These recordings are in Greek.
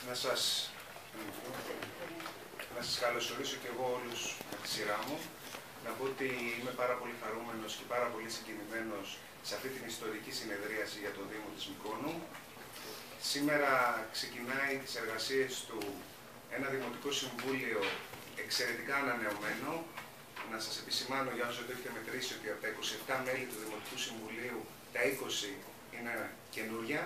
Να σας καλωσορίσω και εγώ όλους με τη σειρά μου. Να πω ότι είμαι πάρα πολύ χαρούμενος και πάρα πολύ συγκινημένος σε αυτή την ιστορική συνεδρίαση για το Δήμο της Μυκόνου. Σήμερα ξεκινάει τις εργασίες του ένα Δημοτικό Συμβούλιο εξαιρετικά ανανεωμένο. Να σας επισημάνω για όσους το έχετε μετρήσει ότι από τα 27 μέλη του Δημοτικού Συμβουλίου τα 20 είναι καινούρια.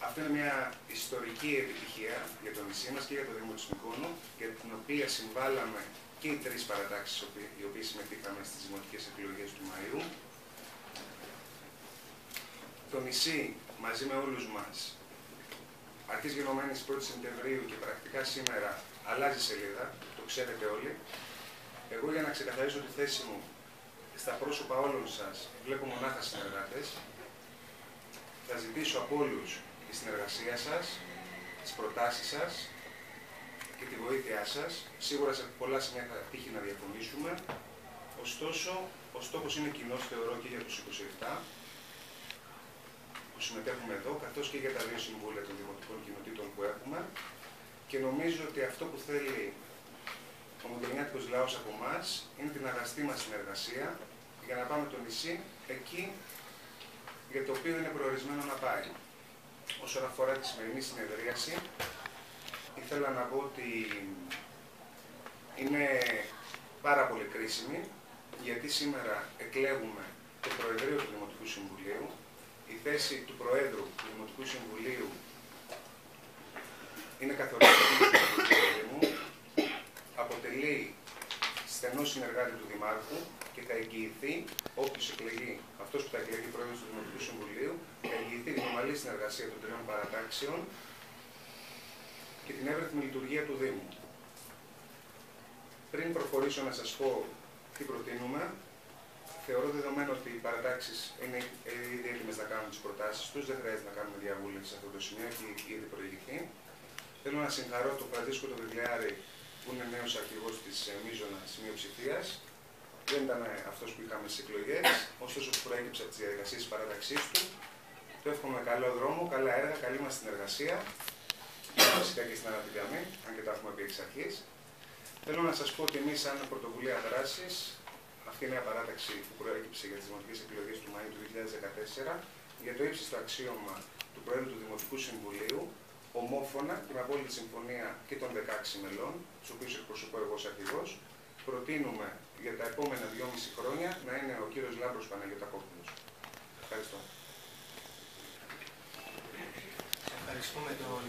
Αυτή είναι μια ιστορική επιτυχία για το νησί μας και για το Δήμο της Μυκόνου, για την οποία συμβάλαμε και οι τρεις παρατάξεις οι οποίες συμμετείχαμε στις δημοτικές εκλογές του Μαΐου. Το νησί μαζί με όλους μας, αρχής γενομένης 1η Σεπτεμβρίου και πρακτικά σήμερα, αλλάζει σελίδα, το ξέρετε όλοι. Εγώ, για να ξεκαθαρίσω τη θέση μου στα πρόσωπα όλων σας, βλέπω μονάχα συνεργάτες. Θα ζητήσω από όλους τη συνεργασία σας, τις προτάσεις σας και τη βοήθειά σας. Σίγουρα σε πολλά σημεία θα τύχει να διαφωνήσουμε. Ωστόσο, ο στόχος είναι κοινός, θεωρώ, και για τους 27 που συμμετέχουμε εδώ, καθώς και για τα δύο συμβούλια των δημοτικών κοινοτήτων που έχουμε. Και νομίζω ότι αυτό που θέλει ο Μοντελνιάτικος λαός από εμάς είναι την αγαστή μας συνεργασία για να πάμε το νησί εκεί για το οποίο είναι προορισμένο να πάει. Όσον αφορά τη σημερινή συνεδρίαση, ήθελα να πω ότι είναι πάρα πολύ κρίσιμη, γιατί σήμερα εκλέγουμε το Προεδρείο του Δημοτικού Συμβουλίου. Η θέση του Προέδρου του Δημοτικού Συμβουλίου είναι καθοριστική για το Δήμο. Αποτελεί στενό συνεργάτη του Δημάρχου και θα εγγυηθεί, όποιος εκλεγεί, αυτός που θα εκλεγεί πρόεδρος του Δημοτικού Συμβουλίου, θα εγγυηθεί την ομαλή συνεργασία των τριών παρατάξεων και την εύρυθμη λειτουργία του Δήμου. Πριν προχωρήσω να σας πω τι προτείνουμε, θεωρώ δεδομένο ότι οι παρατάξεις είναι ήδη έτοιμες να κάνουν τις προτάσεις τους, δεν χρειάζεται να κάνουμε διαβούλευση σε αυτό το σημείο, έχει ήδη προηγηθεί. Θέλω να συγχαρώ τον Φραντίσκο τον Βιβλιάρη, που είναι νέος αρχηγός της μείζωνας μειοψηφίας. Δεν ήταν αυτός που είχαμε στις εκλογές, ωστόσο που προέκυψε από τις διαδικασίες της παράταξής του. Το εύχομαι καλό δρόμο, καλά έργα, καλή μας συνεργασία. Φυσικά και στην αναπτυγμή, αν και τα έχουμε πει εξ αρχής. Θέλω να σας πω ότι εμείς, σαν πρωτοβουλία δράσης, αυτή είναι μια παράταξη που προέκυψε για τις δημοτικές εκλογές του Μαΐου του 2014, για το ύψιστο αξίωμα του Προέδρου του Δημοτικού Συμβουλίου, ομόφωνα και με απόλυτη συμφωνία και των 16 μελών, τους οποίους εκπροσωπώ εγώ ως αρχηγός, προτείνουμε για τα επόμενα 2,5 χρόνια να είναι ο κύριος Λάμπρος Παναγιωτακόπουλος. Ευχαριστώ. Ευχαριστούμε τον